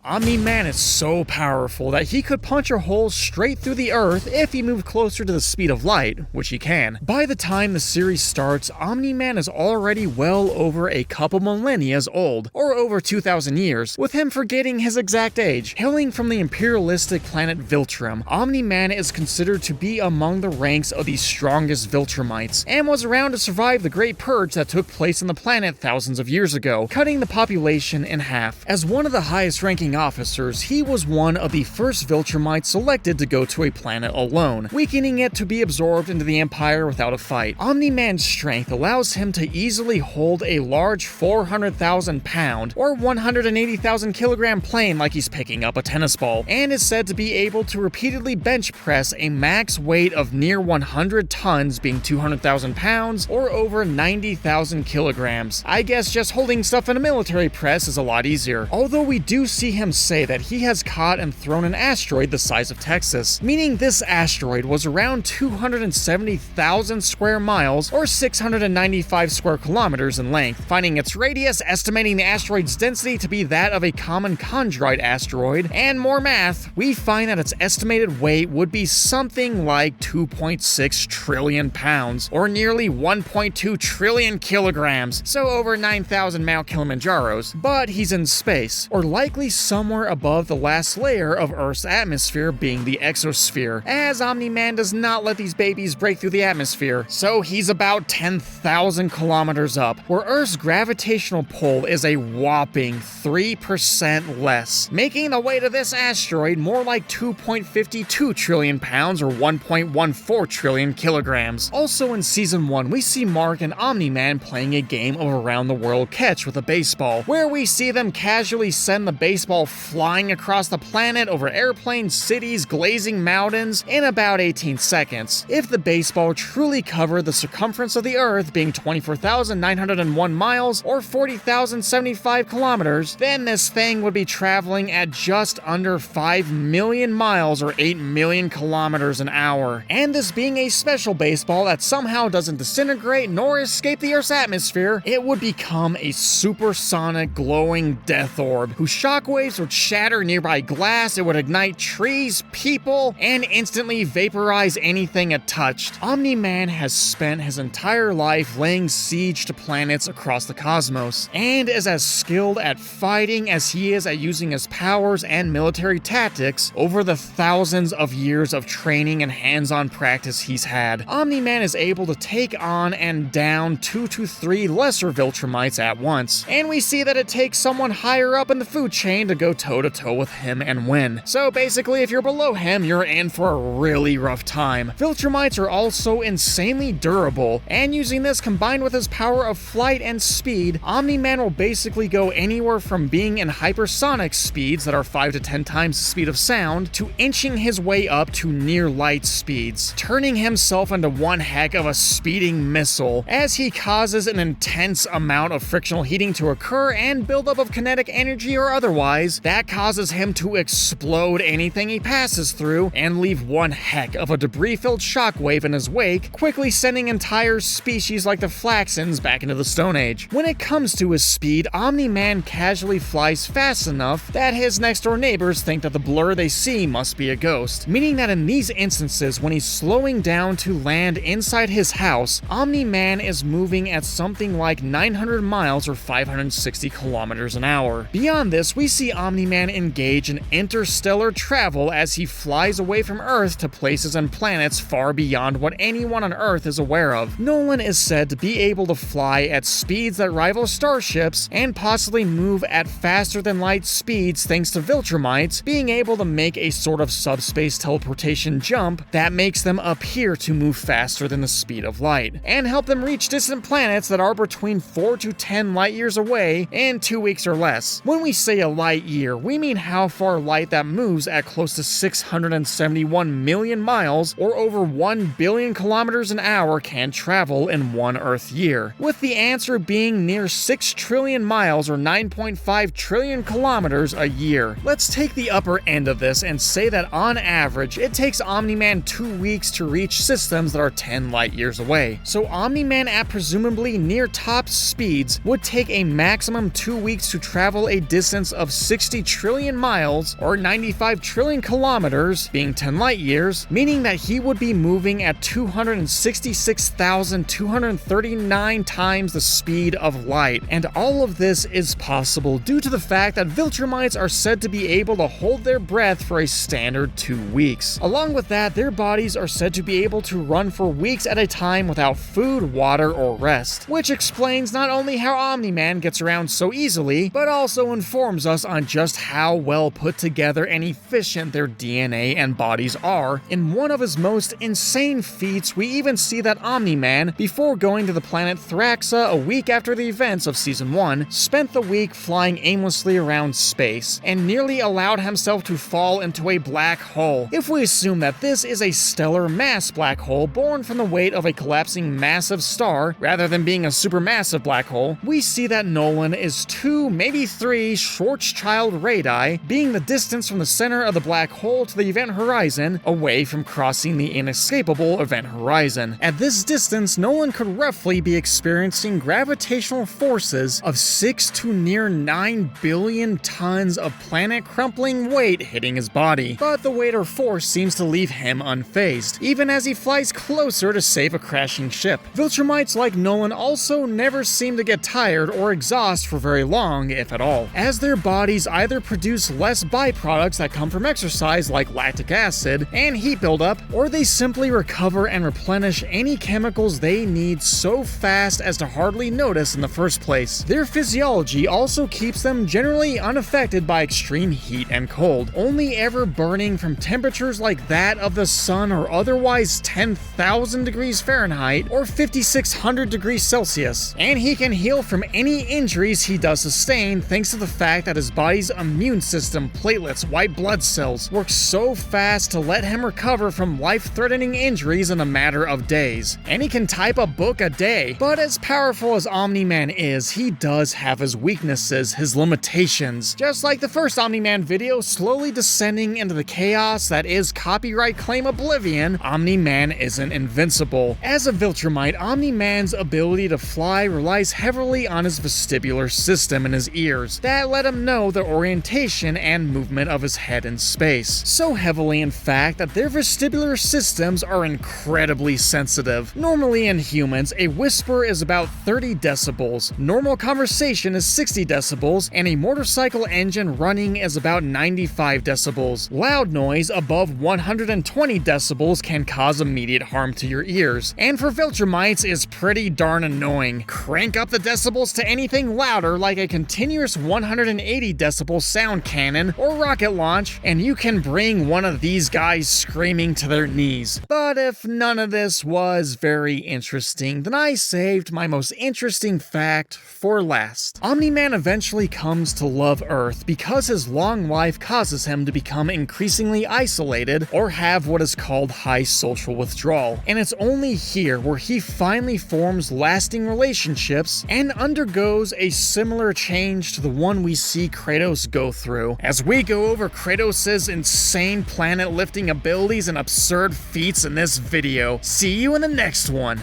Omni-Man is so powerful that he could punch a hole straight through the Earth if he moved closer to the speed of light, which he can. By the time the series starts, Omni-Man is already well over a couple millennia old, or over 2,000 years, with him forgetting his exact age. Hailing from the imperialistic planet Viltrum, Omni-Man is considered to be among the ranks of the strongest Viltrumites, and was around to survive the Great Purge that took place on the planet thousands of years ago, cutting the population in half. As one of the highest ranking officers, he was one of the first Viltrumites selected to go to a planet alone, weakening it to be absorbed into the Empire without a fight. Omni-Man's strength allows him to easily hold a large 400,000 pound or 180,000 kilogram plane like he's picking up a tennis ball, and is said to be able to repeatedly bench press a max weight of near 100 tons, being 200,000 pounds or over 90,000 kilograms. I guess just holding stuff in a military press is a lot easier. Although we do see him say that he has caught and thrown an asteroid the size of Texas, meaning this asteroid was around 270,000 square miles or 695 square kilometers in length, finding its radius, estimating the asteroid's density to be that of a common chondrite asteroid, and more math, we find that its estimated weight would be something like 2.6 trillion pounds or nearly 1.2 trillion kilograms, so over 9,000 Mount Kilimanjaros, but he's in space, or likely somewhere above the last layer of Earth's atmosphere, being the exosphere, as Omni-Man does not let these babies break through the atmosphere, so he's about 10,000 kilometers up, where Earth's gravitational pull is a whopping 3% less, making the weight of this asteroid more like 2.52 trillion pounds or 1.14 trillion kilograms. Also in Season 1, we see Mark and Omni-Man playing a game of around the world catch with a baseball, where we see them casually send the baseball flying across the planet over airplanes, cities, glazing mountains in about 18 seconds. If the baseball truly covered the circumference of the Earth, being 24,901 miles or 40,075 kilometers, then this thing would be traveling at just under 5 million miles or 8 million kilometers an hour. And this being a special baseball that somehow doesn't disintegrate nor escape the Earth's atmosphere, it would become a supersonic glowing death orb whose shockwaves would shatter nearby glass, it would ignite trees, people, and instantly vaporize anything it touched. Omni-Man has spent his entire life laying siege to planets across the cosmos, and is as skilled at fighting as he is at using his powers and military tactics over the thousands of years of training and hands-on practice he's had. Omni-Man is able to take on and down 2 to 3 lesser Viltrumites at once, and we see that it takes someone higher up in the food chain to go toe-to-toe with him and win. So basically, if you're below him, you're in for a really rough time. Viltrumites are also insanely durable, and using this combined with his power of flight and speed, Omni-Man will basically go anywhere from being in hypersonic speeds that are 5 to 10 times the speed of sound, to inching his way up to near light speeds, turning himself into one heck of a speeding missile, as he causes an intense amount of frictional heating to occur and buildup of kinetic energy or otherwise that causes him to explode anything he passes through and leave one heck of a debris-filled shockwave in his wake, quickly sending entire species like the Flaxans back into the Stone Age. When it comes to his speed, Omni-Man casually flies fast enough that his next-door neighbors think that the blur they see must be a ghost, meaning that in these instances, when he's slowing down to land inside his house, Omni-Man is moving at something like 900 miles or 560 kilometers an hour. Beyond this, we see Omni-Man engage in interstellar travel as he flies away from Earth to places and planets far beyond what anyone on Earth is aware of. Nolan is said to be able to fly at speeds that rival starships and possibly move at faster than light speeds thanks to Viltrumites being able to make a sort of subspace teleportation jump that makes them appear to move faster than the speed of light, and help them reach distant planets that are between 4 to 10 light years away in 2 weeks or less. When we say a light year, we mean how far light that moves at close to 671 million miles or over 1 billion kilometers an hour can travel in one Earth year, with the answer being near 6 trillion miles or 9.5 trillion kilometers a year. Let's take the upper end of this and say that on average, it takes Omni-Man 2 weeks to reach systems that are 10 light years away. So Omni-Man at presumably near top speeds would take a maximum 2 weeks to travel a distance of 60 trillion miles, or 95 trillion kilometers, being 10 light years, meaning that he would be moving at 266,239 times the speed of light. And all of this is possible due to the fact that Viltrumites are said to be able to hold their breath for a standard 2 weeks. Along with that, their bodies are said to be able to run for weeks at a time without food, water, or rest, which explains not only how Omni-Man gets around so easily, but also informs us on just how well put together and efficient their DNA and bodies are. In one of his most insane feats, we even see that Omni-Man, before going to the planet Thraxa a week after the events of Season 1, spent the week flying aimlessly around space, and nearly allowed himself to fall into a black hole. If we assume that this is a stellar mass black hole born from the weight of a collapsing massive star, rather than being a supermassive black hole, we see that Nolan is 2, maybe 3 Schwarzschild radii, being the distance from the center of the black hole to the event horizon, away from crossing the inescapable event horizon. At this distance, Nolan could roughly be experiencing gravitational forces of 6 to near 9 billion tons of planet-crumpling weight hitting his body, but the weight or force seems to leave him unfazed, even as he flies closer to save a crashing ship. Viltrumites like Nolan also never seem to get tired or exhaust for very long, if at all, as their bodies either produce less byproducts that come from exercise like lactic acid and heat buildup, or they simply recover and replenish any chemicals they need so fast as to hardly notice in the first place. Their physiology also keeps them generally unaffected by extreme heat and cold, only ever burning from temperatures like that of the sun or otherwise 10,000 degrees Fahrenheit or 5,600 degrees Celsius. And he can heal from any injuries he does sustain thanks to the fact that his body's immune system, platelets, white blood cells, work so fast to let him recover from life-threatening injuries in a matter of days. And he can type a book a day. But as powerful as Omni-Man is, he does have his weaknesses, his limitations. Just like the first Omni-Man video, slowly descending into the chaos that is copyright claim oblivion, Omni-Man isn't invincible. As a Viltrumite, Omni-Man's ability to fly relies heavily on his vestibular system in his ears that let him know the orientation and movement of his head in space. So heavily, in fact, that their vestibular systems are incredibly sensitive. Normally in humans, a whisper is about 30 decibels, normal conversation is 60 decibels, and a motorcycle engine running is about 95 decibels. Loud noise above 120 decibels can cause immediate harm to your ears, and for Viltrumites is pretty darn annoying. Crank up the decibels to anything louder like a continuous 180 decibel sound cannon or rocket launch, and you can bring one of these guys screaming to their knees. But if none of this was very interesting, then I saved my most interesting fact for last. Omni-Man eventually comes to love Earth because his long life causes him to become increasingly isolated or have what is called high social withdrawal, and it's only here where he finally forms lasting relationships and undergoes a similar change to the one we see Kratos go through, as we go over Kratos' insane planet-lifting abilities and absurd feats in this video. See you in the next one.